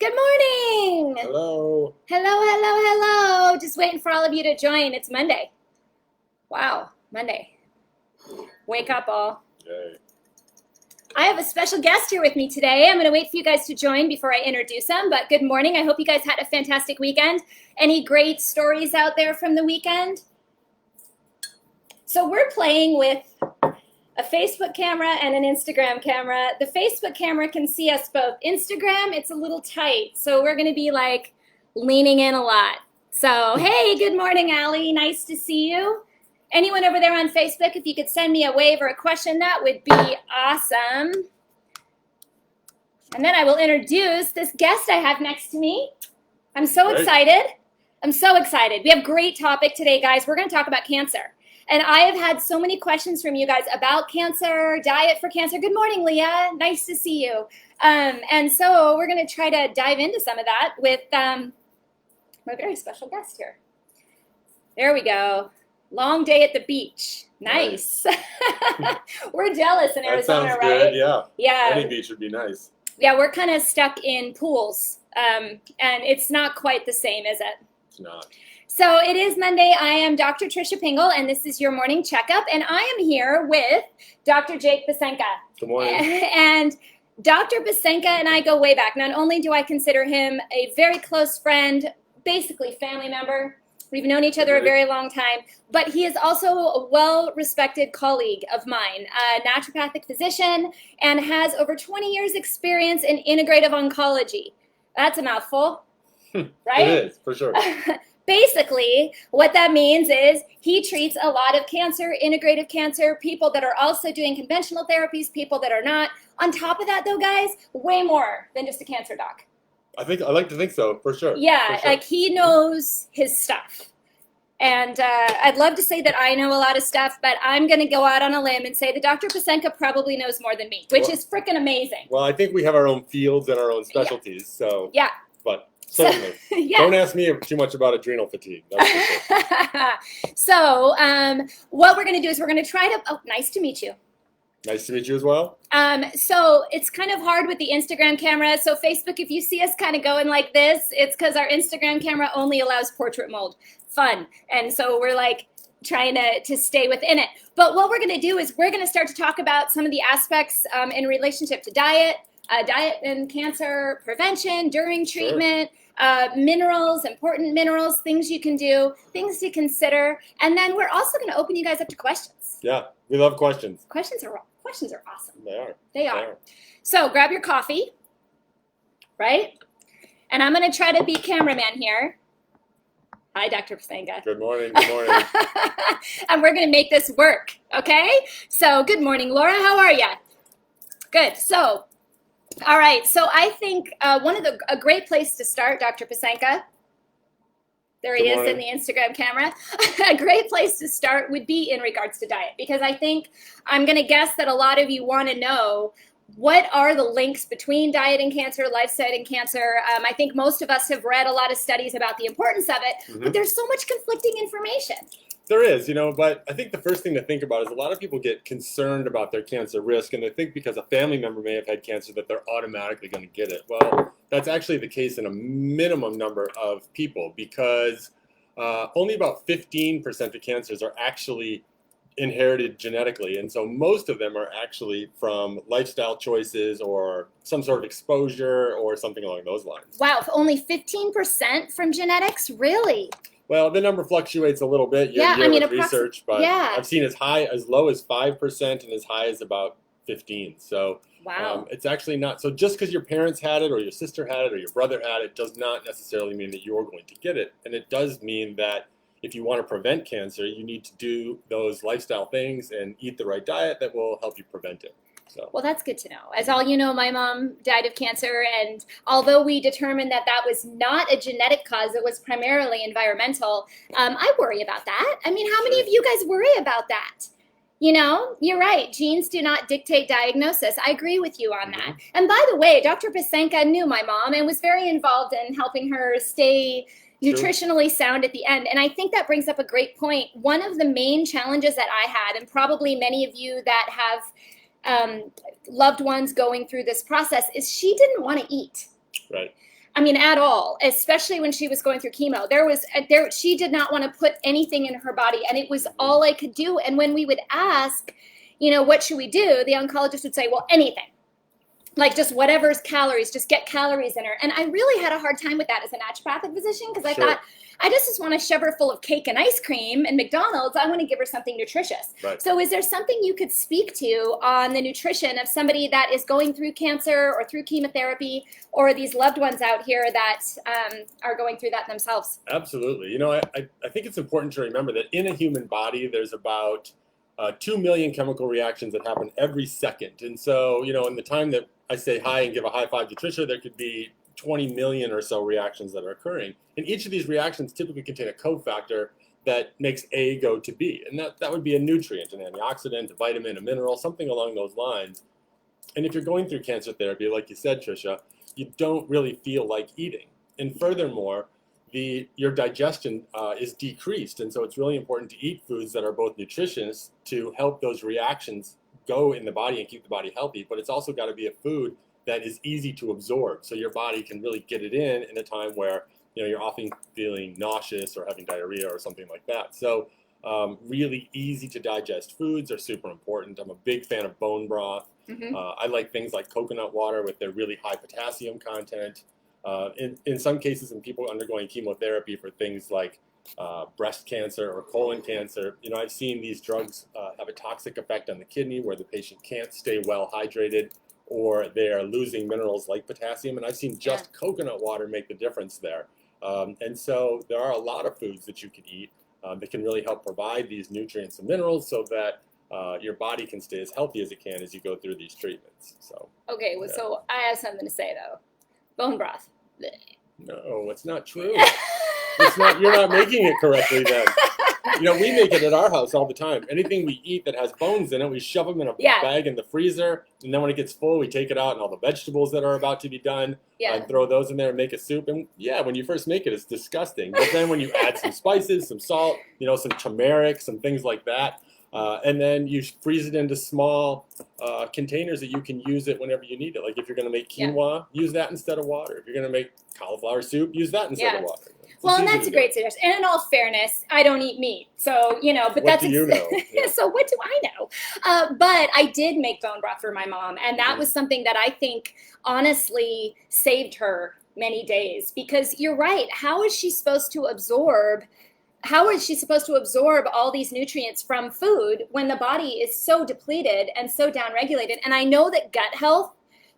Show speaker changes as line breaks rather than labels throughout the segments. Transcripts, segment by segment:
Good morning.
Hello.
Hello. Just waiting for all of you to join. It's Monday. Wow, Monday. Wake up, all.
Yay.
I have a special guest here with me today. I'm going to wait for you guys to join before I introduce him. But good morning. I hope you guys had a fantastic weekend. Any great stories out there from the weekend? So we're playing with a Facebook camera and an Instagram camera. The Facebook camera can see us both. Instagram, it's a little tight, so we're gonna be like leaning in a lot. So, hey, good morning, Allie. Nice to see you. Anyone over there on Facebook, if you could send me a wave or a question, that would be awesome. And then I will introduce this guest I have next to me. I'm so excited. I'm so excited. We have a great topic today, guys. We're gonna talk about cancer. And I have had so many questions from you guys about cancer, diet for cancer. Good morning, Leah. Nice to see you. And so we're going to try to dive into some of that with my very special guest here. There we go. Long day at the beach. Nice. We're jealous in Arizona,
that sounds
right?
Good. Yeah.
Yeah.
Any beach would be nice.
Yeah, we're kind of stuck in pools. And it's not quite the same, is it?
It's not.
So it is Monday. I am Dr. Trisha Pingel, and this is your morning checkup. And I am here with Dr. Jake Psenka.
Good morning.
And Dr. Psenka and I go way back. Not only do I consider him a very close friend, basically family member, we've known each other a very long time, but he is also a well-respected colleague of mine, a naturopathic physician, and has over 20 years experience in integrative oncology. That's a mouthful, right?
It is, for sure.
Basically, what that means is he treats a lot of cancer, integrative cancer, people that are also doing conventional therapies, people that are not. On top of that, though, guys, way more than just a cancer doc.
I like to think so, for sure.
Yeah,
for sure.
like he knows his stuff. And I'd love to say that I know a lot of stuff, but I'm going to go out on a limb and say that Dr. Psenka probably knows more than me, which is freaking amazing.
Well, I think we have our own fields and our own specialties, so.
Yeah.
But. Certainly.
Yeah.
Don't ask me too much about adrenal fatigue. That's for sure.
So what we're going to do is we're going to try to, oh, nice to meet you.
Nice to meet you as well.
So it's kind of hard with the Instagram camera. So Facebook, if you see us kind of going like this, it's because our Instagram camera only allows portrait mode. Fun. And so we're like trying to stay within it. But what we're going to do is we're going to start to talk about some of the aspects in relationship to diet and cancer prevention during treatment, minerals, important minerals, things you can do, things to consider. And then we're also going to open you guys up to questions.
Yeah, we love questions.
Questions are awesome.
They are.
They are. So grab your coffee, right? And I'm going to try to be cameraman here. Hi, Dr. Psenka.
Good morning. Good morning.
And we're going to make this work, okay? So good morning, Laura. How are you? Good. So, all right. So I think a great place to start, Dr. Psenka. There he is in the Instagram camera. A great place to start would be in regards to diet, because I think I'm going to guess that a lot of you want to know what are the links between diet and cancer, lifestyle and cancer. I think most of us have read a lot of studies about the importance of it, but there's so much conflicting information.
There is, but I think the first thing to think about is a lot of people get concerned about their cancer risk, and they think because a family member may have had cancer that they're automatically going to get it. Well, that's actually the case in a minimum number of people, because only about 15% of cancers are actually inherited genetically, and so most of them are actually from lifestyle choices or some sort of exposure or something along those lines.
Wow, only 15% from genetics? Really?
Well, the number fluctuates a little bit year to year with research, but I've seen as low as 5% and as high as about 15%. So
wow.
It's actually not. So just because your parents had it or your sister had it or your brother had it does not necessarily mean that you're going to get it. And it does mean that if you want to prevent cancer, you need to do those lifestyle things and eat the right diet that will help you prevent it. So.
Well, that's good to know. As all you know, my mom died of cancer, and although we determined that that was not a genetic cause, it was primarily environmental, I worry about that. I mean, how many of you guys worry about that? You're right. Genes do not dictate diagnosis. I agree with you on that. And by the way, Dr. Psenka knew my mom and was very involved in helping her stay nutritionally sound at the end. And I think that brings up a great point. One of the main challenges that I had, and probably many of you that have loved ones going through this process, is she didn't want to eat.
Right.
I mean, at all, especially when she was going through chemo. She did not want to put anything in her body, and it was all I could do. And when we would ask, what should we do? The oncologist would say, well, anything. Like just whatever's calories, just get calories in her. And I really had a hard time with that as a naturopathic physician because I thought, I just want to shove her full of cake and ice cream and McDonald's. I want to give her something nutritious.
Right.
So is there something you could speak to on the nutrition of somebody that is going through cancer or through chemotherapy, or these loved ones out here that are going through that themselves?
Absolutely. I think it's important to remember that in a human body, there's about 2 million chemical reactions that happen every second. And so, in the time that I say hi and give a high five to Tricia, there could be 20 million or so reactions that are occurring. And each of these reactions typically contain a cofactor that makes A go to B. And that would be a nutrient, an antioxidant, a vitamin, a mineral, something along those lines. And if you're going through cancer therapy, like you said, Tricia, you don't really feel like eating. And furthermore, your digestion is decreased. And so it's really important to eat foods that are both nutritious to help those reactions go in the body and keep the body healthy. But it's also got to be a food that is easy to absorb, so your body can really get it in a time where you're often feeling nauseous or having diarrhea or something like that. So really easy to digest foods are super important. I'm a big fan of bone broth. I like things like coconut water with their really high potassium content. In some cases, in people undergoing chemotherapy for things like breast cancer or colon cancer, I've seen these drugs have a toxic effect on the kidney where the patient can't stay well hydrated, or they're losing minerals like potassium. And I've seen just coconut water make the difference there. And so there are a lot of foods that you can eat that can really help provide these nutrients and minerals so that your body can stay as healthy as it can as you go through these treatments. So
okay, well, so I have something to say though. Bone broth.
No, it's not true. You're not making it correctly then. We make it at our house all the time. Anything we eat that has bones in it, we shove them in a bag in the freezer, and then when it gets full, we take it out, and all the vegetables that are about to be done, and throw those in there and make a soup. And when you first make it, it's disgusting. But then when you add some spices, some salt, some turmeric, some things like that, and then you freeze it into small containers that you can use it whenever you need it. Like if you're going to make quinoa, use that instead of water. If you're going to make cauliflower soup, use that instead of water.
Well, and that's a great suggestion. And in all fairness, I don't eat meat. So, but
what do you know?
Yeah. So what do I know? But I did make bone broth for my mom. And that was something that I think honestly saved her many days. Because you're right. How is she supposed to absorb all these nutrients from food when the body is so depleted and so downregulated? And I know that gut health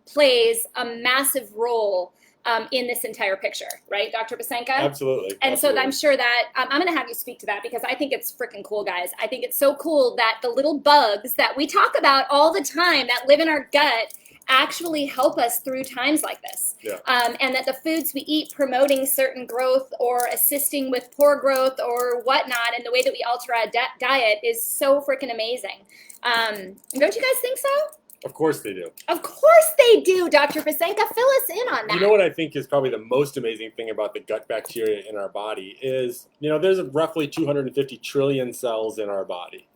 plays a massive role in this entire picture, right, Dr. Psenka?
Absolutely.
And so I'm sure that I'm going to have you speak to that because I think it's freaking cool, guys. I think it's so cool that the little bugs that we talk about all the time that live in our gut actually help us through times like this.
Yeah.
And that the foods we eat promoting certain growth or assisting with poor growth or whatnot, and the way that we alter our diet is so freaking amazing. Don't you guys think so?
Of course they do.
Of course they do, Dr. Psenka. Fill us in on that.
You know what I think is probably the most amazing thing about the gut bacteria in our body is, there's roughly 250 trillion cells in our body.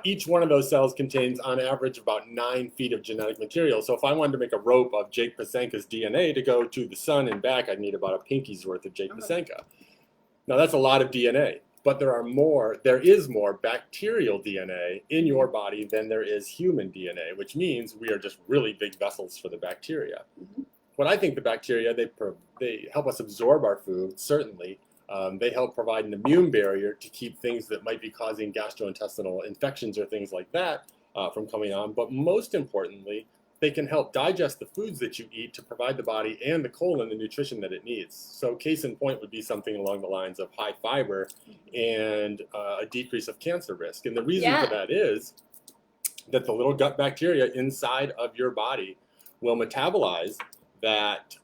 Each one of those cells contains, on average, about 9 feet of genetic material. So if I wanted to make a rope of Jake Psenka's DNA to go to the sun and back, I'd need about a pinky's worth of Jake Psenka. Now, that's a lot of DNA. But there is more bacterial DNA in your body than there is human DNA, which means we are just really big vessels for the bacteria. What I think the bacteria, they help us absorb our food, certainly. They help provide an immune barrier to keep things that might be causing gastrointestinal infections or things like that from coming on. But most importantly, they can help digest the foods that you eat to provide the body and the colon the nutrition that it needs. So case in point would be something along the lines of high fiber and a decrease of cancer risk. And the reason for that is that the little gut bacteria inside of your body will metabolize that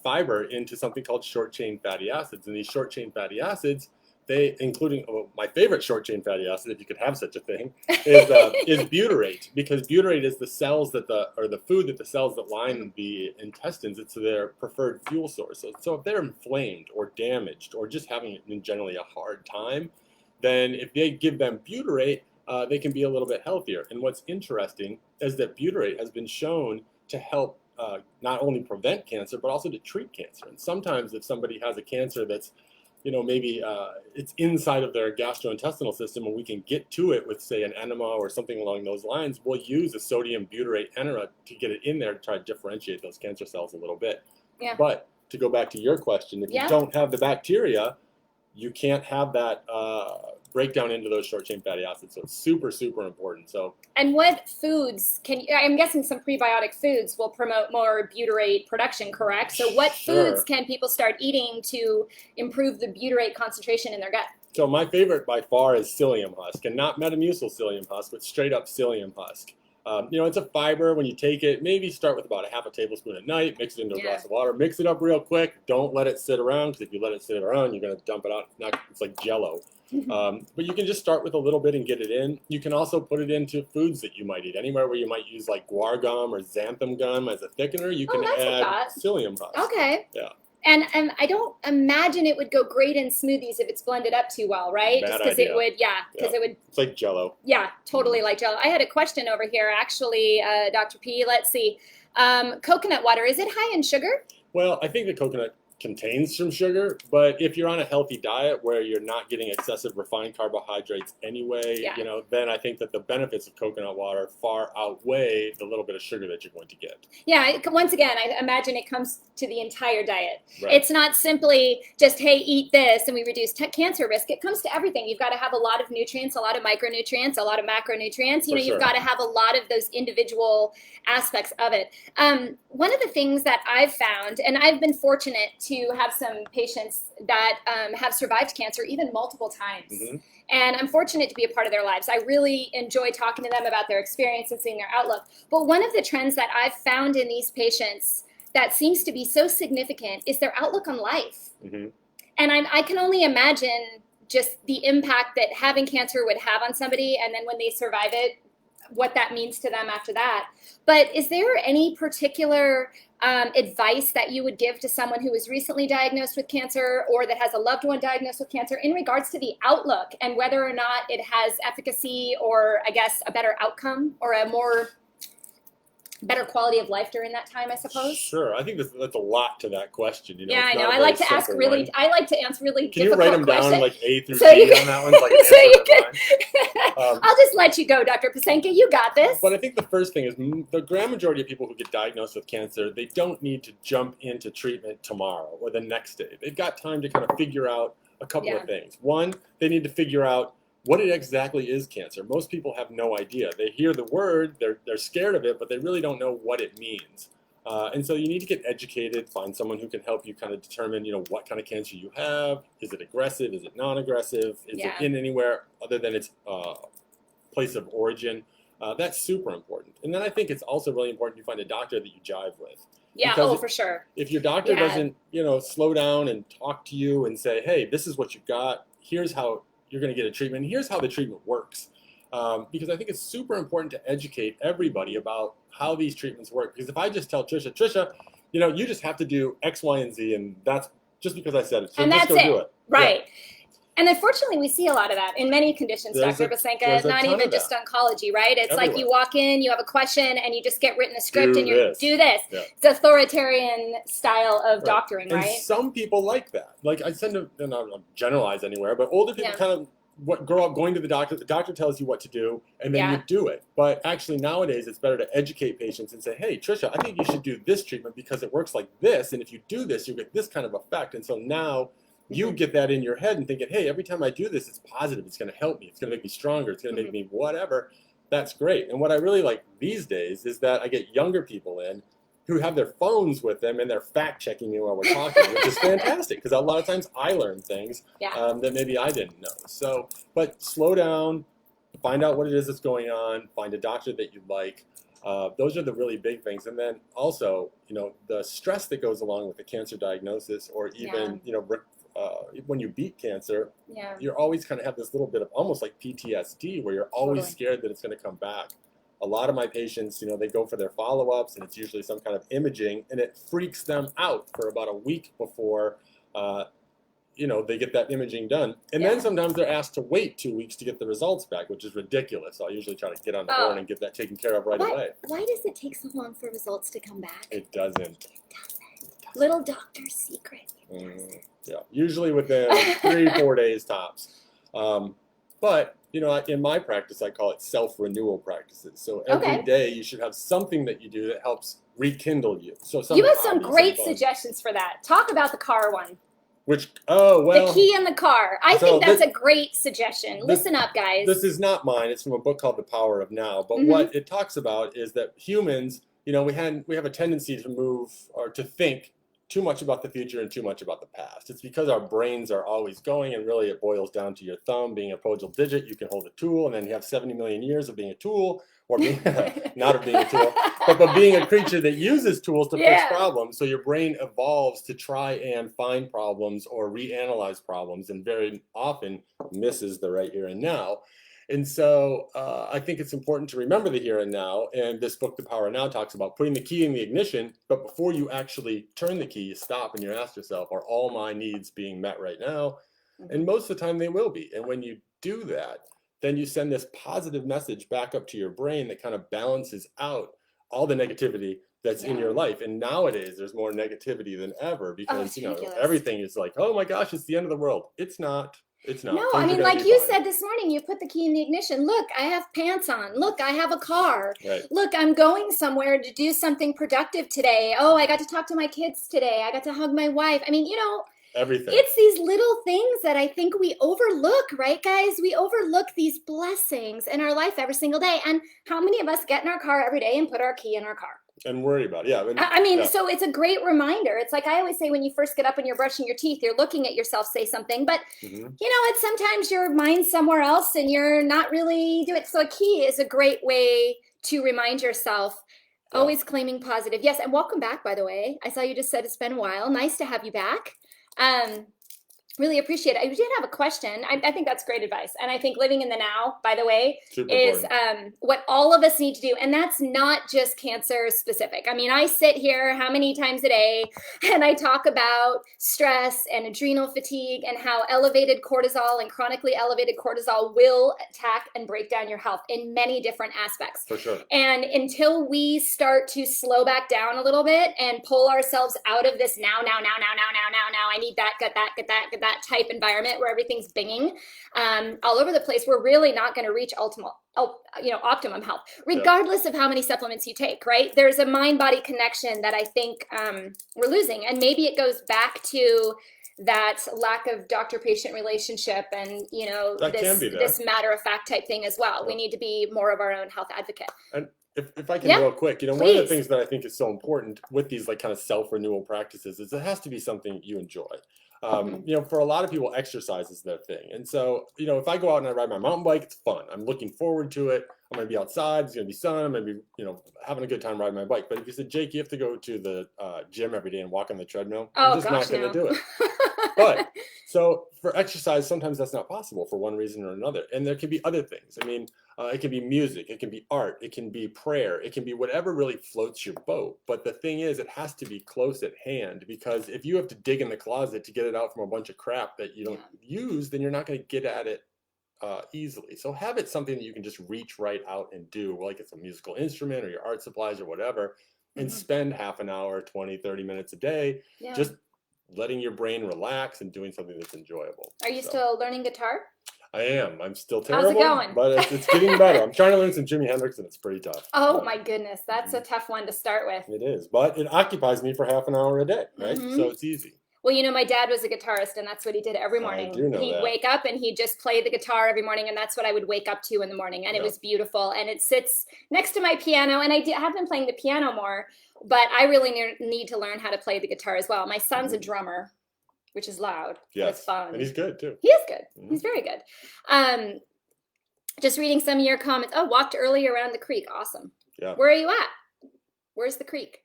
fiber into something called short-chain fatty acids. And these short-chain fatty acids, including my favorite short-chain fatty acid, if you could have such a thing, is butyrate, because butyrate is the food that the cells that line the intestines, it's their preferred fuel source. So if they're inflamed or damaged or just having generally a hard time, then if they give them butyrate, they can be a little bit healthier. And what's interesting is that butyrate has been shown to help not only prevent cancer, but also to treat cancer. And sometimes if somebody has a cancer that's, maybe it's inside of their gastrointestinal system and we can get to it with, say, an enema or something along those lines, we'll use a sodium butyrate enema to get it in there to try to differentiate those cancer cells a little bit.
Yeah.
But to go back to your question, if you don't have the bacteria, you can't have that breakdown into those short-chain fatty acids. So it's super, super important. So. And
what foods I'm guessing some prebiotic foods will promote more butyrate production, correct? So what foods can people start eating to improve the butyrate concentration in their gut?
So my favorite by far is psyllium husk, and not Metamucil psyllium husk, but straight up psyllium husk. It's a fiber. When you take it, maybe start with about a half a tablespoon at night, mix it into a glass of water, mix it up real quick. Don't let it sit around, because if you let it sit around, you're going to dump it out. It's like Jello. But you can just start with a little bit and get it in. You can also put it into foods that you might eat. Anywhere where you might use like guar gum or xanthan gum as a thickener, you can add psyllium husk.
Okay.
Yeah.
And I don't imagine it would go great in smoothies if it's blended up too well, right? Just because it would, because it would.
It's like Jello.
Yeah, totally like Jello. I had a question over here, actually, Dr. P. Let's see. Coconut water, is it high in sugar?
Well, I think the coconut contains some sugar, but if you're on a healthy diet where you're not getting excessive refined carbohydrates anyway, then I think that the benefits of coconut water far outweigh the little bit of sugar that you're going to get.
Yeah, once again, I imagine it comes to the entire diet.
Right.
It's not simply just, hey, eat this and we reduce cancer risk. It comes to everything. You've got to have a lot of nutrients, a lot of micronutrients, a lot of macronutrients. You've got to have a lot of those individual aspects of it. One of the things that I've found, and I've been fortunate to have some patients that have survived cancer even multiple times.
Mm-hmm.
And I'm fortunate to be a part of their lives. I really enjoy talking to them about their experience and seeing their outlook. But one of the trends that I've found in these patients that seems to be so significant is their outlook on life.
Mm-hmm.
And I can only imagine just the impact that having cancer would have on somebody, and then when they survive it, what that means to them after that. But is there any particular advice that you would give to someone who was recently diagnosed with cancer or that has a loved one diagnosed with cancer in regards to the outlook and whether or not it has efficacy or, I guess, a better outcome or a better quality of life during that time, I suppose?
Sure. I think that's a lot. To that question.
Yeah, I know. I like to answer really difficult questions.
Can you write them down like A through D on that one? Like
so you can, I'll just let you go, Dr. Psenka. You got this.
But I think the first thing is the grand majority of people who get diagnosed with cancer, they don't need to jump into treatment tomorrow or the next day. They've got time to kind of figure out a couple of things. One, they need to figure out what it exactly is cancer. Most people have no idea. They hear the word, they're scared of it, but they really don't know what it means. And so you need to get educated, find someone who can help you kind of determine, what kind of cancer you have. Is it aggressive? Is it non-aggressive? Is it in anywhere other than its place of origin? That's super important. And then I think it's also really important you find a doctor that you jive with.
Yeah, for sure.
If your doctor doesn't, slow down and talk to you and say, hey, this is what you got. Here's how you're going to get a treatment. Here's how the treatment works. Because I think it's super important to educate everybody about how these treatments work. Because if I just tell Trisha, you just have to do X, Y, and Z, and that's just because I said it. So
and
just
that's
go do it.
Right. Yeah. And unfortunately, we see a lot of that in many conditions, Dr. Psenka, not even just oncology, right? It's like you walk in, you have a question, and you just get written a script, and you do this. Yeah. It's authoritarian style of doctoring, right?
And some people like that. Like I tend to, and I don't generalize anywhere, but older people kind of grow up going to the doctor tells you what to do, and then you do it. But actually nowadays, it's better to educate patients and say, hey, Trisha, I think you should do this treatment because it works like this, and if you do this, you get this kind of effect. And so now you get that in your head and thinking, hey, every time I do this, it's positive. It's going to help me. It's going to make me stronger. It's going to make me whatever. That's great. And what I really like these days is that I get younger people in who have their phones with them and they're fact checking me while we're talking, which is fantastic because a lot of times I learn things that maybe I didn't know. So, but slow down, find out what it is that's going on, find a doctor that you like. Those are the really big things. And then also, the stress that goes along with the cancer diagnosis or even, when you beat cancer, you're always kind of have this little bit of almost like PTSD where you're always scared that it's going to come back. A lot of my patients, they go for their follow-ups and it's usually some kind of imaging and it freaks them out for about a week before they get that imaging done. And then sometimes they're asked to wait 2 weeks to get the results back, which is ridiculous. So I usually try to get on the horn and get that taken care of right away.
Why does it take so long for results to come back?
It doesn't.
Little doctor's secret.
Yeah, usually within 3-4 days tops. But, in my practice, I call it self-renewal practices. So every day you should have something that you do that helps rekindle you. So
you have some great suggestions for that. Talk about the car one.
The
key in the car. I think that's a great suggestion. Listen up, guys.
This is not mine. It's from a book called The Power of Now. But what it talks about is that humans, we have a tendency to move or to think too much about the future and too much about the past. It's because our brains are always going, and really it boils down to your thumb being a podial digit. You can hold a tool, and then you have 70 million years of being a tool, or being, not of being a tool, but being a creature that uses tools to fix problems. So your brain evolves to try and find problems or reanalyze problems, and very often misses the right here and now. And so I think it's important to remember the here and now. And this book, The Power of Now, talks about putting the key in the ignition. But before you actually turn the key, you stop and you ask yourself, are all my needs being met right now? And most of the time they will be. And when you do that, then you send this positive message back up to your brain that kind of balances out all the negativity that's in your life. And nowadays there's more negativity than ever because, everything is like, oh my gosh, it's the end of the world. It's not. It's not.
No, I mean, like you said this morning, you put the key in the ignition. Look, I have pants on. Look, I have a car.
Right.
Look, I'm going somewhere to do something productive today. Oh, I got to talk to my kids today. I got to hug my wife. I mean,
everything.
It's these little things that I think we overlook, right, guys? We overlook these blessings in our life every single day. And how many of us get in our car every day and put our key in our car?
And worry about it.
So it's a great reminder. It's like I always say when you first get up and you're brushing your teeth, you're looking at yourself say something, but it's sometimes your mind's somewhere else and you're not really doing it. So a key is a great way to remind yourself, always claiming positive. Yes, and welcome back, by the way. I saw you just said it's been a while. Nice to have you back. Really appreciate it. I did have a question. I think that's great advice. And I think living in the now, by the way, is what all of us need to do. And that's not just cancer specific. I mean, I sit here how many times a day and I talk about stress and adrenal fatigue and how elevated cortisol and chronically elevated cortisol will attack and break down your health in many different aspects.
For sure.
And until we start to slow back down a little bit and pull ourselves out of this now, I need that, get that type environment where everything's binging all over the place, we're really not going to reach optimum health, regardless of how many supplements you take, right? There's a mind-body connection that I think we're losing. And maybe it goes back to that lack of doctor-patient relationship and, this matter-of-fact type thing as well. We need to be more of our own health advocate.
And if I can real quick, one of the things that I think is so important with these like kind of self-renewal practices is it has to be something you enjoy. For a lot of people, exercise is their thing. And so, if I go out and I ride my mountain bike, it's fun. I'm looking forward to it. I'm going to be outside. It's going to be sun. I'm going to be, having a good time riding my bike. But if you said, Jake, you have to go to the gym every day and walk on the treadmill, I'm just not going to do it. But so for exercise, sometimes that's not possible for one reason or another. And there can be other things. I mean, it can be music, it can be art, it can be prayer, it can be whatever really floats your boat. But the thing is, it has to be close at hand, because if you have to dig in the closet to get it out from a bunch of crap that you don't use, then you're not going to get at it easily. So have it something that you can just reach right out and do, like it's a musical instrument or your art supplies or whatever, and spend half an hour, 20, 30 minutes a day just letting your brain relax and doing something that's enjoyable.
Are you still learning guitar?
I am. I'm still terrible.
How's it going?
But it's getting better. I'm trying to learn some Jimi Hendrix, and it's pretty tough.
Oh, my goodness. That's a tough one to start with.
It is. But it occupies me for half an hour a day, right? So it's easy.
Well, my dad was a guitarist, and that's what he did every morning.
I do know
He'd
that.
wake up, and he'd just play the guitar every morning, and that's what I would wake up to in the morning. And it was beautiful. And it sits next to my piano, and I have been playing the piano more, but I really need to learn how to play the guitar as well. My son's a drummer, which is loud.
Yes.
It's fun.
And he's good, too.
He is good. He's very good. Just reading some of your comments. Oh, walked early around the creek. Awesome.
Yeah.
Where are you at? Where's the creek?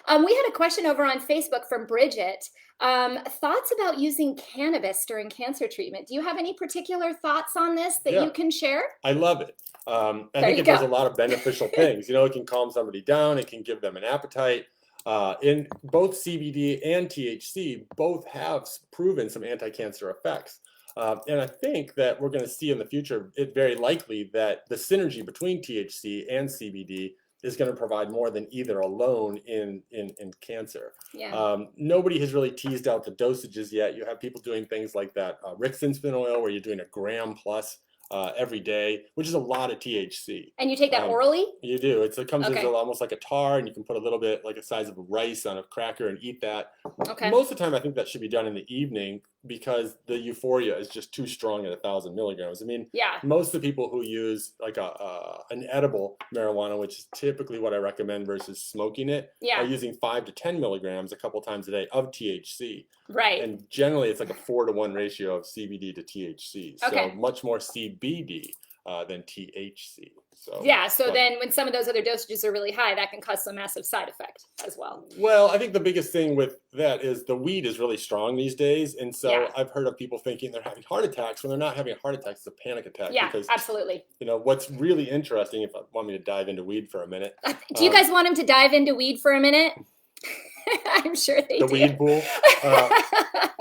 We had a question over on Facebook from Bridget. Thoughts about using cannabis during cancer treatment. Do you have any particular thoughts on this that you can share?
I love it. I think it does a lot of beneficial things. It can calm somebody down. It can give them an appetite. In both CBD and THC, both have proven some anti-cancer effects. And I think that we're going to see in the future, it very likely that the synergy between THC and CBD is going to provide more than either alone in cancer.
Yeah.
Nobody has really teased out the dosages yet. You have people doing things like that Rickson oil, where you're doing a gram plus every day, which is a lot of THC.
And you take that orally?
You do. It comes
Okay.
as almost like a tar, and you can put a little bit like a size of a rice on a cracker and eat that.
Okay.
Most of the time, I think that should be done in the evening because the euphoria is just too strong at 1,000 milligrams. I mean,
Yeah.
most of the people who use like an edible marijuana, which is typically what I recommend versus smoking it,
Yeah.
are using 5 to 10 milligrams a couple times a day of THC.
Right.
And generally, it's like a 4-to-1 ratio of CBD to THC.
Okay.
So much more CBD than THC. So
yeah. So then when some of those other dosages are really high, that can cause some massive side effect as well.
Well, I think the biggest thing with that is the weed is really strong these days. And so
Yeah.
I've heard of people thinking they're having heart attacks when they're not having a heart attack. It's a panic attack.
Yeah,
because,
absolutely.
you know, what's really interesting, if I want me to dive into weed for a minute.
Do you guys want him to dive into weed for a minute? I'm sure they do.
The weed pool.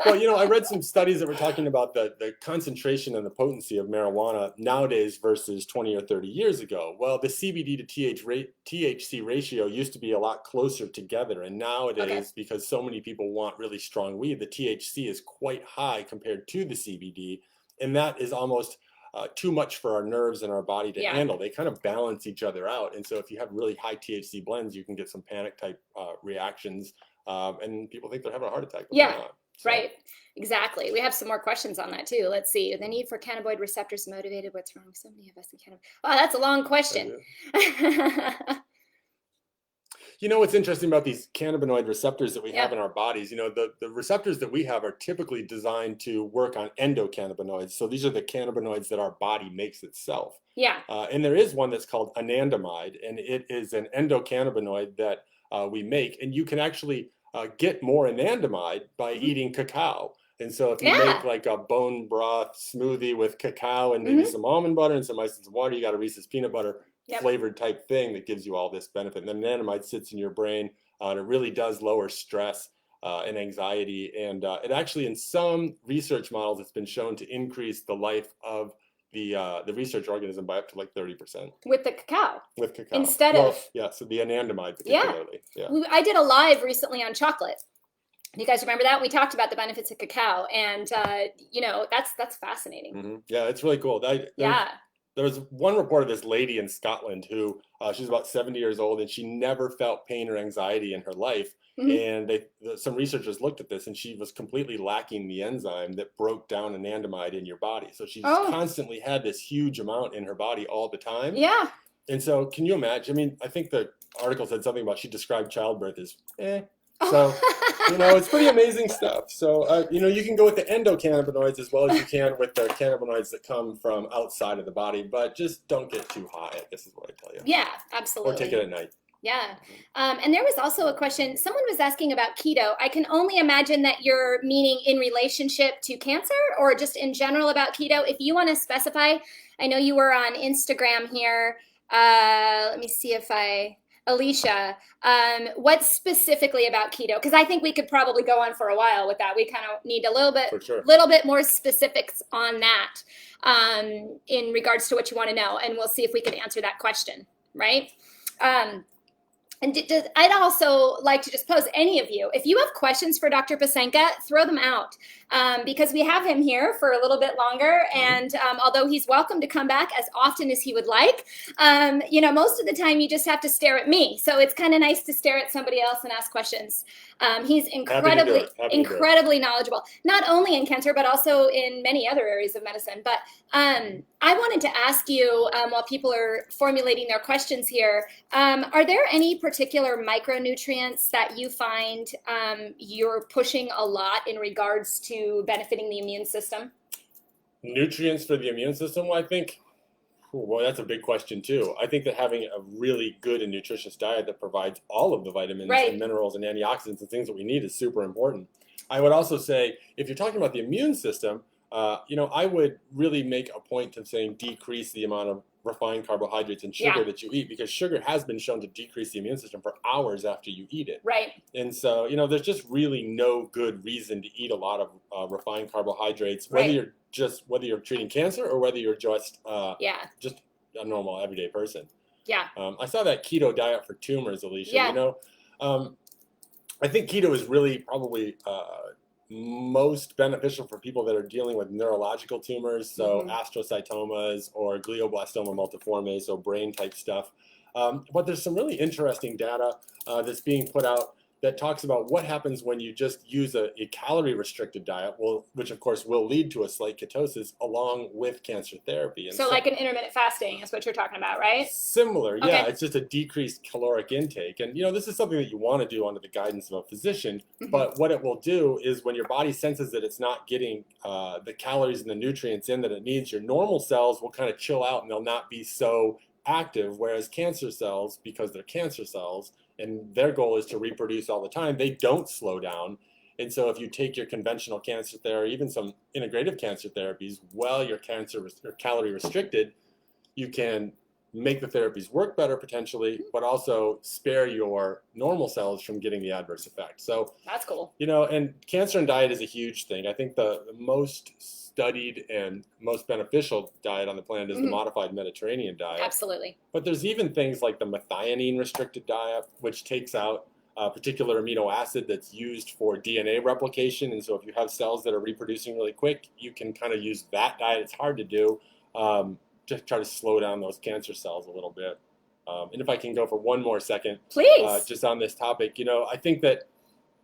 Well, you know, I read some studies that were talking about the concentration and the potency of marijuana nowadays versus 20 or 30 years ago. Well, the CBD to THC ratio used to be a lot closer together. And nowadays, because so many people want really strong weed, the THC is quite high compared to the CBD. And that is almost too much for our nerves and our body to handle. They kind of balance each other out. And so if you have really high THC blends, you can get some panic type reactions. And people think they're having a heart attack.
Yeah. So. Right. Exactly. We have some more questions on that too. Let's see. The need for cannabinoid receptors motivated. What's wrong with so many of us in cannabis? Wow, that's a long question.
You know what's interesting about these cannabinoid receptors that we have in our bodies? You know, the receptors that we have are typically designed to work on endocannabinoids. So these are the cannabinoids that our body makes itself.
Yeah.
And there is one that's called anandamide, and it is an endocannabinoid that we make. And you can actually get more anandamide by eating cacao. And so if you make like a bone broth smoothie with cacao and maybe some almond butter and some ice and some water, you got a Reese's peanut butter flavored type thing that gives you all this benefit. And then anandamide sits in your brain, and it really does lower stress and anxiety. And it actually, in some research models, it's been shown to increase the life of the research organism by up to like 30%.
With the cacao.
With cacao.
Instead of...
Yeah, so the anandamide particularly.
Yeah. I did a live recently on chocolate. You guys remember that? We talked about the benefits of cacao. And, you know, that's fascinating.
Mm-hmm. Yeah, it's really cool. There was one report of this lady in Scotland who, she's about 70 years old, and she never felt pain or anxiety in her life. And some researchers looked at this, and she was completely lacking the enzyme that broke down anandamide in your body. So she constantly had this huge amount in her body all the time.
Yeah.
And so can you imagine? I mean, I think the article said something about she described childbirth as So, you know, it's pretty amazing stuff. So, you know, you can go with the endocannabinoids as well as you can with the cannabinoids that come from outside of the body, but just don't get too high, I guess is what I tell you.
Yeah, absolutely.
Or take it at night.
Yeah. And there was also a question, someone was asking about keto. I can only imagine that you're meaning in relationship to cancer or just in general about keto. If you want to specify, I know you were on Instagram here. Let me see if Alicia, what specifically about keto? Because I think we could probably go on for a while with that. We kind of need a little bit more specifics on that in regards to what you want to know. And we'll see if we can answer that question, right? And I'd also like to just pose any of you, if you have questions for Dr. Psenka, throw them out because we have him here for a little bit longer. And although he's welcome to come back as often as he would like, you know, most of the time you just have to stare at me. So it's kind of nice to stare at somebody else and ask questions. He's incredibly knowledgeable, not only in cancer, but also in many other areas of medicine. But I wanted to ask you, while people are formulating their questions here, are there any particular micronutrients that you find you're pushing a lot in regards to benefiting the immune system?
Nutrients for the immune system? Well, I think, well, that's a big question too. I think that having a really good and nutritious diet that provides all of the vitamins and minerals and antioxidants and things that we need is super important. I would also say, if you're talking about the immune system, you know, I would really make a point of saying decrease the amount of refined carbohydrates and sugar
Yeah.
that you eat, because sugar has been shown to decrease the immune system for hours after you eat it.
Right.
And so, there's just really no good reason to eat a lot of refined carbohydrates,
Right.
whether you're treating cancer or whether you're just
Yeah.
just a normal everyday person.
Yeah.
I saw that keto diet for tumors, Alicia.
Yeah.
I think keto is really probably most beneficial for people that are dealing with neurological tumors, so astrocytomas or glioblastoma multiforme, so brain type stuff. But there's some really interesting data that's being put out that talks about what happens when you just use a calorie restricted diet, which of course will lead to a slight ketosis along with cancer therapy. And
so like an intermittent fasting is what you're talking about, right?
Similar,
Okay.
yeah. It's just a decreased caloric intake. And, this is something that you want to do under the guidance of a physician. But what it will do is when your body senses that it's not getting the calories and the nutrients in that it needs, your normal cells will kind of chill out and they'll not be so active. Whereas cancer cells, because they're cancer cells and their goal is to reproduce all the time, they don't slow down. And so if you take your conventional cancer therapy, even some integrative cancer therapies, while you're calorie restricted, you can make the therapies work better potentially, but also spare your normal cells from getting the adverse effect. So
that's cool.
And cancer and diet is a huge thing. I think the most studied and most beneficial diet on the planet is the modified Mediterranean diet.
Absolutely.
But there's even things like the methionine restricted diet, which takes out a particular amino acid that's used for DNA replication. And so if you have cells that are reproducing really quick, you can kind of use that diet. It's hard to do. To try to slow down those cancer cells a little bit. And if I can go for one more second,
please,
just on this topic, I think that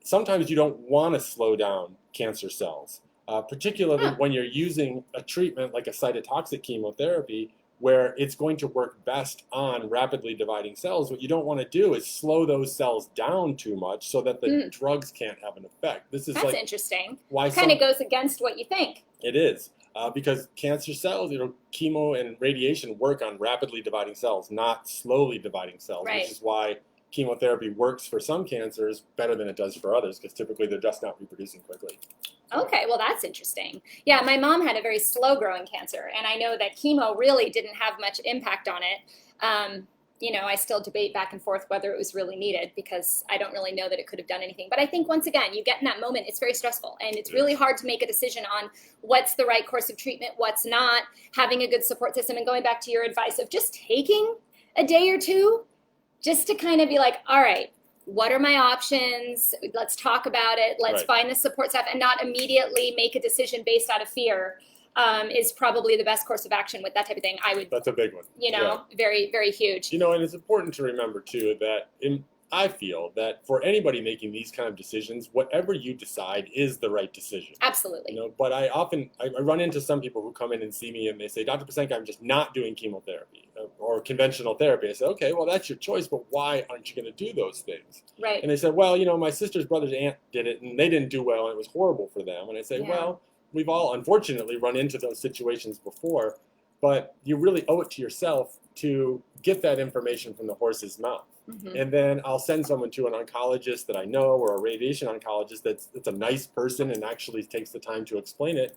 sometimes you don't want to slow down cancer cells, particularly when you're using a treatment like a cytotoxic chemotherapy, where it's going to work best on rapidly dividing cells. What you don't want to do is slow those cells down too much so that the drugs can't have an effect. That's
interesting.
Why
kind of goes against what you think.
It is. Because cancer cells, chemo and radiation work on rapidly dividing cells, not slowly dividing cells, which is why chemotherapy works for some cancers better than it does for others, because typically they're just not reproducing quickly.
Okay, well, that's interesting. Yeah, my mom had a very slow-growing cancer, and I know that chemo really didn't have much impact on it. I still debate back and forth whether it was really needed, because I don't really know that it could have done anything. But I think, once again, you get in that moment, it's very stressful, and it's really hard to make a decision on what's the right course of treatment, what's not, having a good support system, and going back to your advice of just taking a day or two just to kind of be like, all right, what are my options? Let's talk about it. Let's find the support staff, and not immediately make a decision based out of fear. Is probably the best course of action with that type of thing. That's
a big one.
Very, very huge.
And it's important to remember too that I feel that for anybody making these kind of decisions, whatever you decide is the right decision.
Absolutely.
But I run into some people who come in and see me and they say, Dr. Psenka, I'm just not doing chemotherapy or conventional therapy. I say, okay, well, that's your choice, but why aren't you going to do those things?
Right.
And they said, well, my sister's brother's aunt did it and they didn't do well and it was horrible for them. And I say, well, we've all unfortunately run into those situations before, but you really owe it to yourself to get that information from the horse's mouth. And then I'll send someone to an oncologist that I know, or a radiation oncologist that's a nice person and actually takes the time to explain it.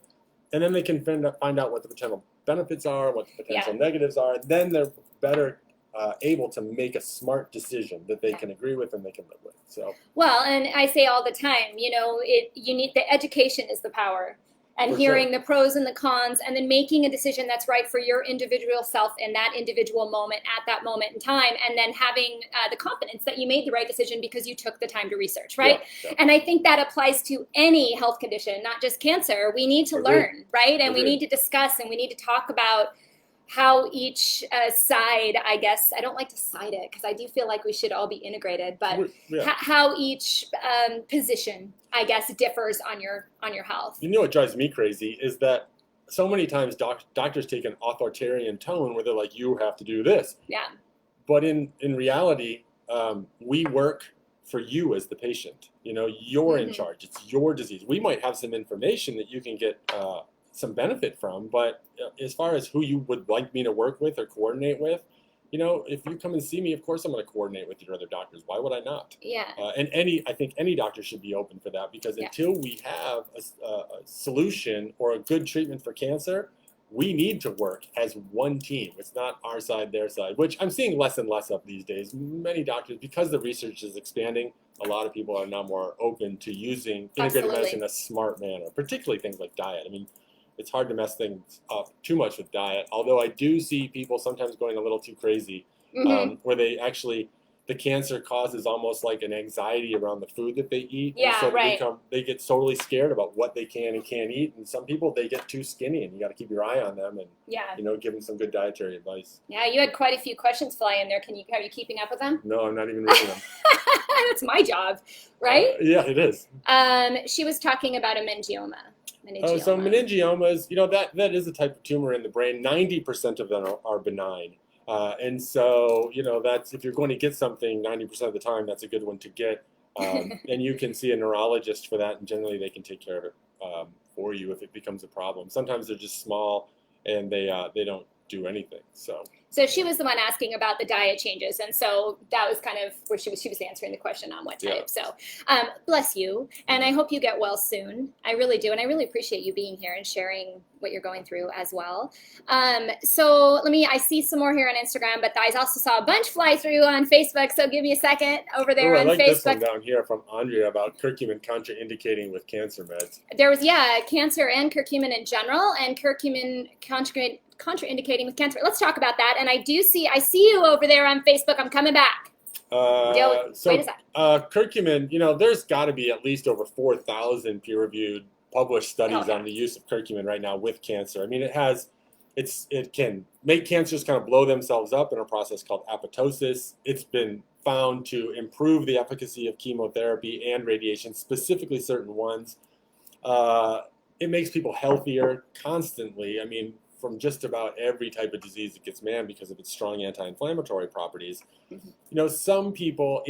And then they can find out what the potential benefits are, what the potential negatives are. And then they're better able to make a smart decision that they can agree with and they can live with. So well,
and I say all the time, you need the education is the power. And hearing the pros and the cons, and then making a decision that's right for your individual self in that individual moment at that moment in time, and then having the confidence that you made the right decision because you took the time to research, right? Yeah. And I think that applies to any health condition, not just cancer. We need to learn, right? And we need to discuss, and we need to talk about how each side, I guess, I don't like to side it because I do feel like we should all be integrated, but how each position, I guess, differs on your health.
What drives me crazy is that so many times doctors take an authoritarian tone where they're like, you have to do this.
Yeah.
But in reality, we work for you as the patient. You're in charge. It's your disease. We might have some information that you can get some benefit from, but as far as who you would like me to work with or coordinate with, if you come and see me, of course I'm going to coordinate with your other doctors. Why would I not?
Yeah.
And I think any doctor should be open for that, because until we have a solution or a good treatment for cancer, we need to work as one team. It's not our side, their side, which I'm seeing less and less of these days. Many doctors, because the research is expanding, a lot of people are now more open to using integrative medicine in a smart manner, particularly things like diet. I mean, it's hard to mess things up too much with diet, although I do see people sometimes going a little too crazy, where they actually, the cancer causes almost like an anxiety around the food that they eat.
Yeah,
and so they get totally scared about what they can and can't eat. And some people, they get too skinny, and you got to keep your eye on them and, give them some good dietary advice.
Yeah, you had quite a few questions fly in there. Are you keeping up with them?
No, I'm not even reading them.
That's my job, right?
Yeah, it is.
She was talking about a meningioma.
So meningiomas, that is a type of tumor in the brain. 90% of them are benign. And so, that's, if you're going to get something 90% of the time, that's a good one to get. And you can see a neurologist for that, and generally they can take care of it for you if it becomes a problem. Sometimes they're just small and they don't do anything. So
she was the one asking about the diet changes, and so that was kind of where she was answering the question on what type. Yeah. So bless you, and I hope you get well soon. I really do, and I really appreciate you being here and sharing what you're going through as well. So I see some more here on Instagram, but I also saw a bunch fly through on Facebook, so give me a second over there on Facebook. I like this one
down here from Andrea about curcumin contraindicating with cancer meds.
There was, cancer and curcumin in general, and curcumin contraindicating with cancer. Let's talk about that. And I see you over there on Facebook. I'm coming back. Wait a sec.
Curcumin, there's got to be at least over 4,000 peer-reviewed published studies on the use of curcumin right now with cancer. I mean, it can make cancers kind of blow themselves up in a process called apoptosis. It's been found to improve the efficacy of chemotherapy and radiation, specifically certain ones. It makes people healthier constantly. I mean, from just about every type of disease that gets man because of its strong anti-inflammatory properties. Some people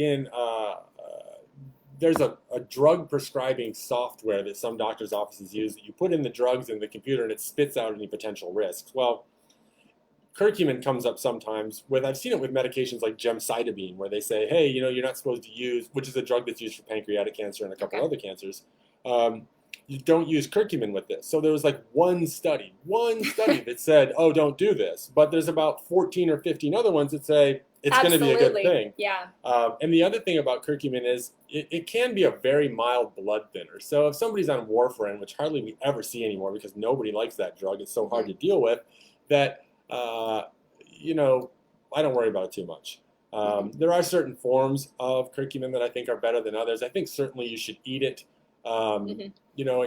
there's a drug prescribing software that some doctors' offices use that you put in the drugs in the computer and it spits out any potential risks. Well, curcumin comes up sometimes I've seen it with medications like gemcitabine, where they say, hey, you're not supposed to use, which is a drug that's used for pancreatic cancer and a couple other cancers. You don't use curcumin with this. So there was like one study that said, oh, don't do this. But there's about 14 or 15 other ones that say it's going to be a good thing.
Yeah.
And the other thing about curcumin is it can be a very mild blood thinner. So if somebody's on warfarin, which hardly we ever see anymore because nobody likes that drug, it's so hard to deal with, that, I don't worry about it too much. There are certain forms of curcumin that I think are better than others. I think certainly you should eat it. And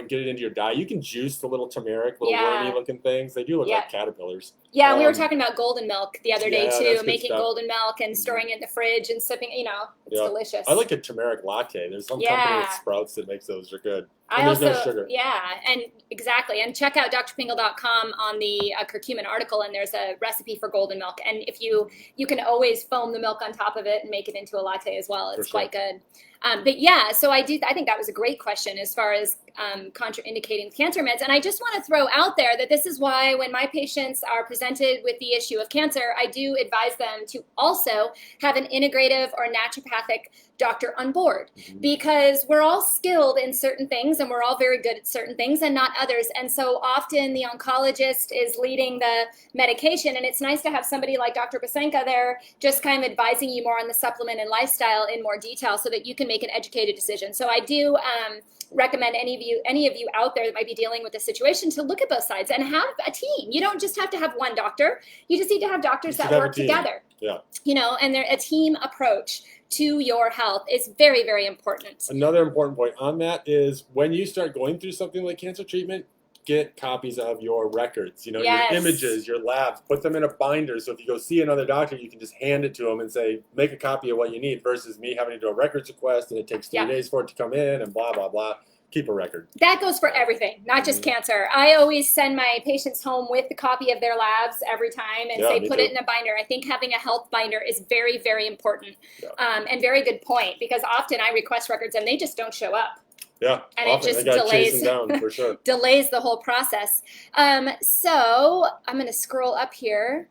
get it into your diet. You can juice the little turmeric, little wormy looking things. They do look like caterpillars.
Yeah, we were talking about golden milk the other day too, making golden milk and storing it in the fridge and sipping, it's delicious.
I like a turmeric latte. There's some company at Sprouts that makes those. They're good. And
there's
no sugar.
Yeah, and exactly. And check out drpingel.com on the curcumin article, and there's a recipe for golden milk. And if you can always foam the milk on top of it and make it into a latte as well. It's quite good. So I think that was a great question as far as contraindicating cancer meds. And I just want to throw out there that this is why when my patients are presented with the issue of cancer, I do advise them to also have an integrative or naturopathic doctor on board, because we're all skilled in certain things and we're all very good at certain things and not others. And so often the oncologist is leading the medication, and it's nice to have somebody like Dr. Psenka there just kind of advising you more on the supplement and lifestyle in more detail so that you can make an educated decision. So I do recommend any of you out there that might be dealing with this situation to look at both sides and have a team. You don't just have to have one doctor. You just need to have doctors that work together.
Yeah.
And a team approach to your health is very, very important.
Another important point on that is when you start going through something like cancer treatment, get copies of your records, your images, your labs, put them in a binder. So if you go see another doctor, you can just hand it to them and say, make a copy of what you need, versus me having to do a records request and it takes 3 days for it to come in and blah, blah, blah. Keep a record.
That goes for everything, not just cancer. I always send my patients home with a copy of their labs every time and say, put it in a binder. I think having a health binder is very, very important and very good point, because often I request records and they just don't show up.
Yeah,
and it just delays
down, for sure.
delays the whole process. So I'm going to scroll up here.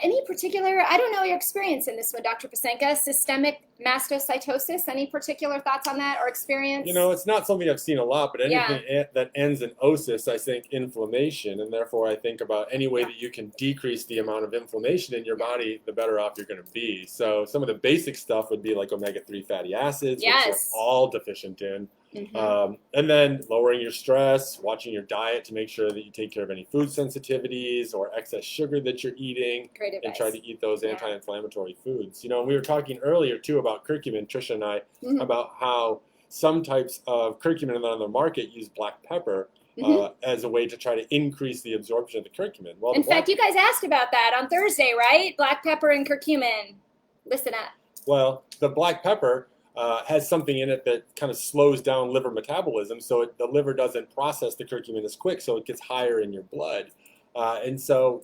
Any particular, I don't know your experience in this one, Dr. Psenka, systemic Mastocytosis, any particular thoughts on that or experience?
It's not something I've seen a lot, but anything that ends in osis, I think inflammation, and therefore I think about any way that you can decrease the amount of inflammation in your body, the better off you're going to be. So some of the basic stuff would be like omega-3 fatty acids, which we're all deficient in. And then lowering your stress, watching your diet to make sure that you take care of any food sensitivities or excess sugar that you're eating.
Great advice.
And try to eat those anti-inflammatory foods. And we were talking earlier too about curcumin, Trisha and I, about how some types of curcumin on the market use black pepper as a way to try to increase the absorption of the curcumin. Well,
in fact, you guys asked about that on Thursday, right? Black pepper and curcumin. Listen up.
Well, the black pepper has something in it that kind of slows down liver metabolism, so the liver doesn't process the curcumin as quick, so it gets higher in your blood. And so,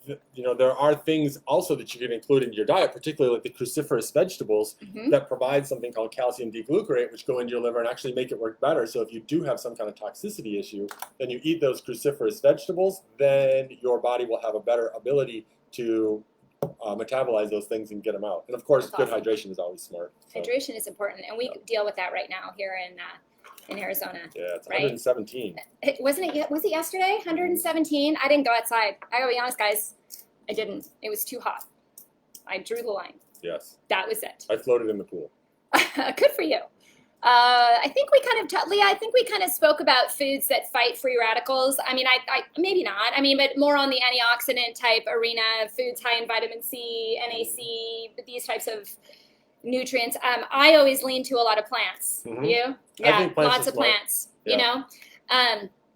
there are things also that you can include in your diet, particularly like the cruciferous vegetables that provide something called calcium D-glucarate, which go into your liver and actually make it work better. So if you do have some kind of toxicity issue, then you eat those cruciferous vegetables, then your body will have a better ability to metabolize those things and get them out. And of course, good hydration is always smart. So.
Hydration is important, and we deal with that right now here in Arizona.
Yeah, it's 117.
Was it yesterday? 117. I didn't go outside. I gotta be honest, guys. I didn't. It was too hot. I drew the line.
Yes.
That was it.
I floated in the pool.
Good for you. I think we Leah, I think we kind of spoke about foods that fight free radicals. I mean, I maybe not. I mean, but more on the antioxidant type arena, foods high in vitamin C, NAC, these types of nutrients. I always lean to a lot of plants. You? Yeah, lots of plants.
Yeah.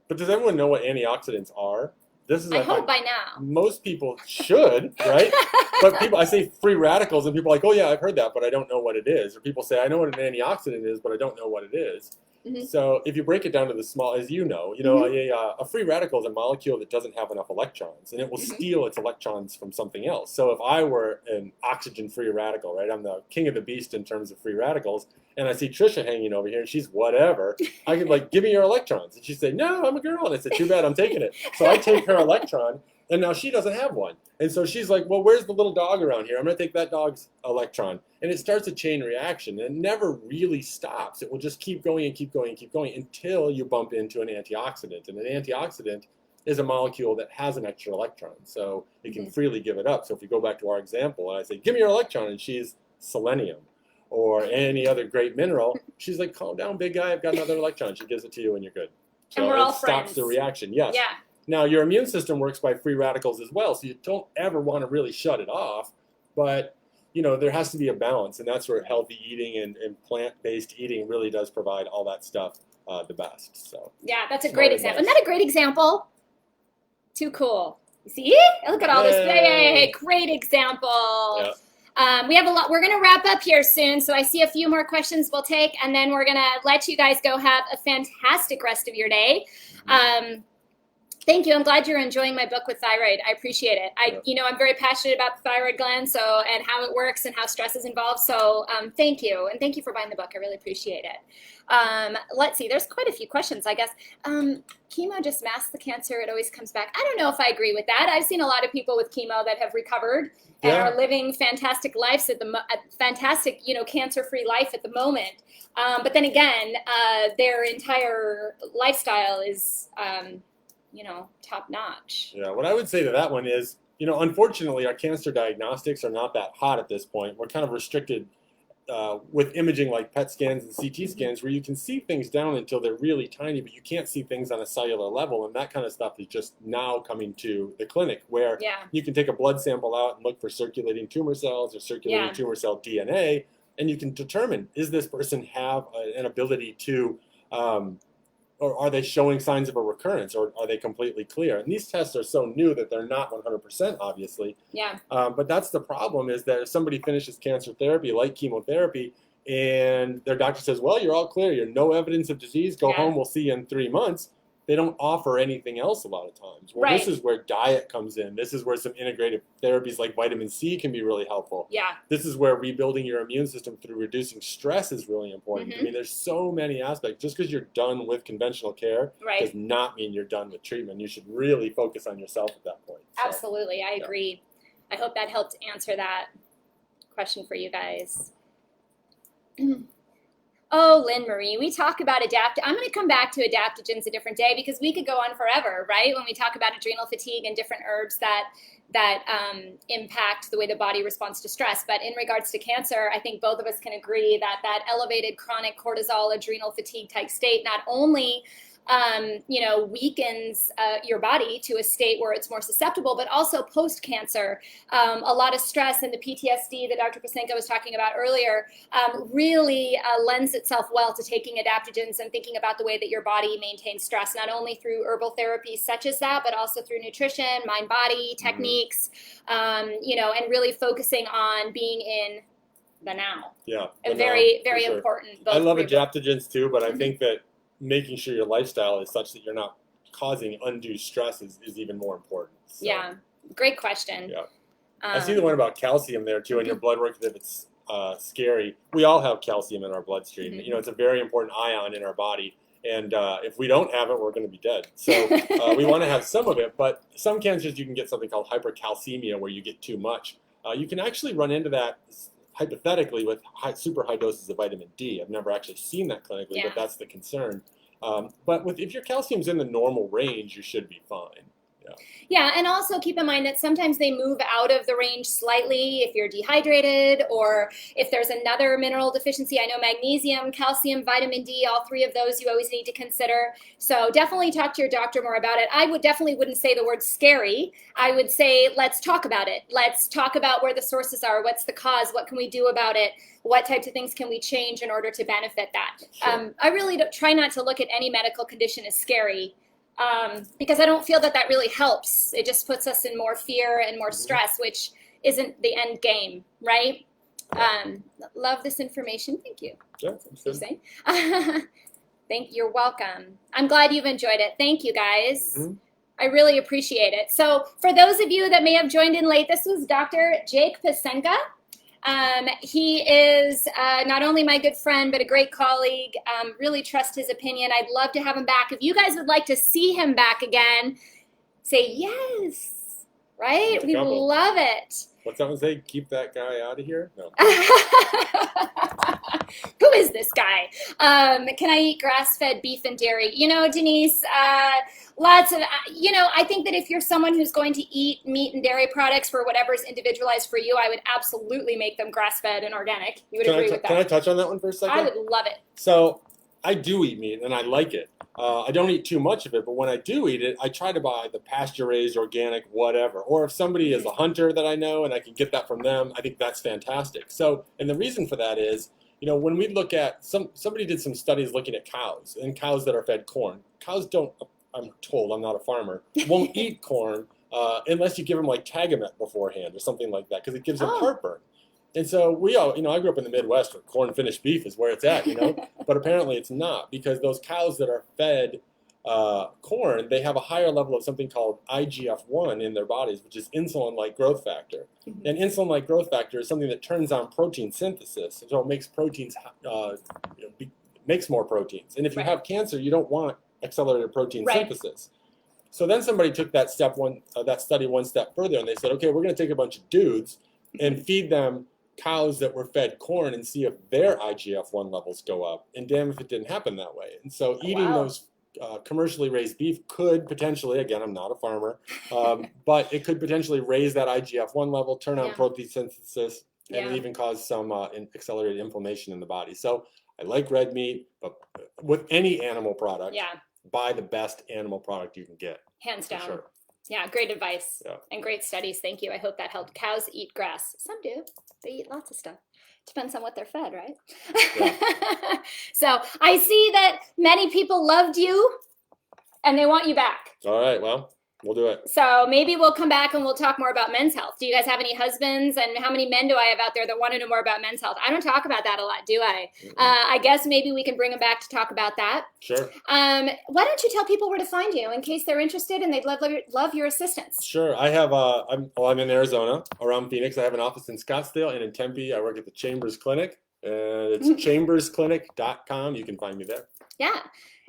But does everyone know what antioxidants are?
I hope by now.
Most people should, right? But I say free radicals, and people are like, oh yeah, I've heard that, but I don't know what it is. Or people say, I know what an antioxidant is, but I don't know what it is. So if you break it down to the small, as a free radical is a molecule that doesn't have enough electrons, and it will steal its electrons from something else. So if I were an oxygen-free radical, right, I'm the king of the beast in terms of free radicals, and I see Trisha hanging over here, and she's whatever, I could give me your electrons. And she'd say, no, I'm a girl. And I said, too bad, I'm taking it. So I take her electron, and now she doesn't have one. And so she's like, well, where's the little dog around here? I'm going to take that dog's electron. And it starts a chain reaction. And it never really stops. It will just keep going and keep going and keep going until you bump into an antioxidant. And an antioxidant is a molecule that has an extra electron. So it can freely give it up. So if you go back to our example, and I say, give me your electron, and she's selenium or any other great mineral, she's like, calm down, big guy, I've got another electron. She gives it to you, and you're good. So
and we're all
stops
friends.
The reaction, yes.
Yeah.
Now, your immune system works by free radicals as well, so you don't ever want to really shut it off, but, there has to be a balance, and that's where healthy eating and plant-based eating really does provide all that stuff the best. So
yeah, that's a great example. Isn't that a great example? Too cool. See? Look at all this. Yay, great example. Yeah. We have a lot. We're going to wrap up here soon, so I see a few more questions we'll take, and then we're going to let you guys go have a fantastic rest of your day. Thank you. I'm glad you're enjoying my book with thyroid. I appreciate it. I'm very passionate about the thyroid gland, and how it works and how stress is involved. So thank you. And thank you for buying the book. I really appreciate it. Let's see. There's quite a few questions, I guess. Chemo just masks the cancer. It always comes back. I don't know if I agree with that. I've seen a lot of people with chemo that have recovered and are living fantastic lives fantastic, cancer-free life at the moment. But then again, their entire lifestyle is top notch.
Yeah, what I would say to that one is, unfortunately, our cancer diagnostics are not that hot at this point. We're kind of restricted with imaging like PET scans and CT scans, where you can see things down until they're really tiny, but you can't see things on a cellular level. And that kind of stuff is just now coming to the clinic, where you can take a blood sample out and look for circulating tumor cells or circulating tumor cell DNA, and you can determine, is this person have an ability to or are they showing signs of a recurrence, or are they completely clear? And these tests are so new that they're not 100%, obviously.
Yeah.
But that's the problem, is that if somebody finishes cancer therapy, like chemotherapy, and their doctor says, well, you're all clear, you're no evidence of disease, go home, we'll see you in 3 months. They don't offer anything else a lot of times. Well, this is where diet comes in. This is where some integrative therapies like vitamin C can be really helpful.
Yeah.
This is where rebuilding your immune system through reducing stress is really important. I mean, there's so many aspects. Just because you're done with conventional care does not mean you're done with treatment. You should really focus on yourself at that point. So,
absolutely. I agree. I hope that helped answer that question for you guys. Oh, Lynn Marie, we talk about I'm going to come back to adaptogens a different day because we could go on forever, right? When we talk about adrenal fatigue and different herbs that impact the way the body responds to stress. But in regards to cancer, I think both of us can agree that that elevated chronic cortisol adrenal fatigue type state not only weakens your body to a state where it's more susceptible, but also post-cancer, a lot of stress and the PTSD that Dr. Psenka was talking about earlier really lends itself well to taking adaptogens and thinking about the way that your body maintains stress, not only through herbal therapies such as that, but also through nutrition, mind-body techniques, and really focusing on being in the now.
Yeah.
Very, very important.
I love adaptogens too, but I think that making sure your lifestyle is such that you're not causing undue stress is even more important. So,
yeah, great question.
Yeah, I see the one about calcium there too, and your blood work, that it's scary. We all have calcium in our bloodstream. It's a very important ion in our body, and if we don't have it, we're going to be dead. So we want to have some of it, but some cancers you can get something called hypercalcemia, where you get too much. You can actually run into that hypothetically with super high doses of vitamin D. I've never actually seen that clinically, but that's the concern. But if your calcium's in the normal range, you should be fine.
Yeah, and also keep in mind that sometimes they move out of the range slightly if you're dehydrated or if there's another mineral deficiency. I know magnesium, calcium, vitamin D, all three of those you always need to consider. So definitely talk to your doctor more about it. I wouldn't say the word scary. I would say let's talk about it. Let's talk about where the sources are. What's the cause? What can we do about it? What types of things can we change in order to benefit that? Sure. I really try not to look at any medical condition as scary. Because I don't feel that really helps. It just puts us in more fear and more stress, which isn't the end game, right? Love this information. Thank you.
Yeah,
you're welcome. I'm glad you've enjoyed it. Thank you, guys. I really appreciate it. So for those of you that may have joined in late, this was Dr. Jake Psenka. He is not only my good friend, but a great colleague. Really trust his opinion. I'd love to have him back. If you guys would like to see him back again, say yes, right? We love it.
What's that one say? Keep that guy out of here? No.
Who is this guy? Can I eat grass-fed beef and dairy? Denise, lots of, I think that if you're someone who's going to eat meat and dairy products for whatever is individualized for you, I would absolutely make them grass-fed and organic. You would agree with that?
Can I touch on that one for a second?
I would love it.
So I do eat meat and I like it. I don't eat too much of it, but when I do eat it, I try to buy the pasture-raised, organic, whatever. Or if somebody is a hunter that I know and I can get that from them, I think that's fantastic. So, and the reason for that is, when we look at, somebody did some studies looking at cows and cows that are fed corn. Cows don't, I'm told, I'm not a farmer, won't eat corn unless you give them like Tagamet beforehand or something like that, because it gives them heartburn. And so we all, I grew up in the Midwest where corn finished beef is where it's at, but apparently it's not, because those cows that are fed corn, they have a higher level of something called IGF-1 in their bodies, which is insulin-like growth factor. And insulin-like growth factor is something that turns on protein synthesis, so it makes proteins, makes more proteins. And if you have cancer, you don't want accelerated protein synthesis. So then somebody took that study one step further, and they said, okay, we're going to take a bunch of dudes and feed them cows that were fed corn and see if their IGF-1 levels go up. And damn if it didn't happen that way. And so eating those commercially raised beef could potentially, again, I'm not a farmer, but it could potentially raise that IGF-1 level, turn on protein synthesis, and even cause some accelerated inflammation in the body. So I like red meat, but with any animal product, buy the best animal product you can get.
Hands down. Sure. Yeah, great advice and great studies. Thank you. I hope that helped. Cows eat grass. Some do. They eat lots of stuff. Depends on what they're fed, right? Yeah. So I see that many people loved you and they want you back.
All right. Well, we'll do it.
So maybe we'll come back and we'll talk more about men's health. Do you guys have any husbands, and how many men do I have out there that want to know more about men's health? I don't talk about that a lot, do I? I guess maybe we can bring them back to talk about that.
Sure.
Why don't you tell people where to find you in case they're interested and they'd love your assistance?
Sure. I have, I'm in Arizona, around Phoenix. I have an office in Scottsdale, and in Tempe, I work at the Chambers Clinic. It's chambersclinic.com. You can find me there.
Yeah.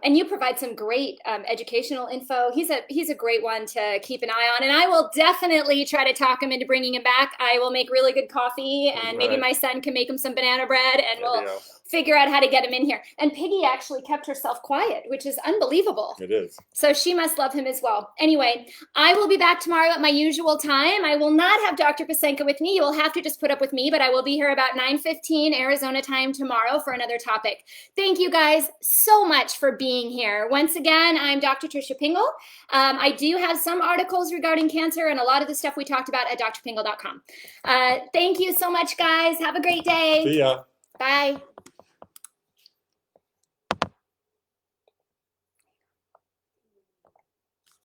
And you provide some great educational info. He's a great one to keep an eye on. And I will definitely try to talk him into bringing him back. I will make really good coffee, and maybe my son can make him some banana bread, and we'll figure out how to get him in here. And Piggy actually kept herself quiet, which is unbelievable.
It is.
So she must love him as well. Anyway, I will be back tomorrow at my usual time. I will not have Dr. Psenka with me. You will have to just put up with me, but I will be here about 9:15 Arizona time tomorrow for another topic. Thank you guys so much for being here. Once again, I'm Dr. Tricia Pingel. I do have some articles regarding cancer and a lot of the stuff we talked about at drpingel.com. Thank you so much, guys. Have a great day.
See ya.
Bye.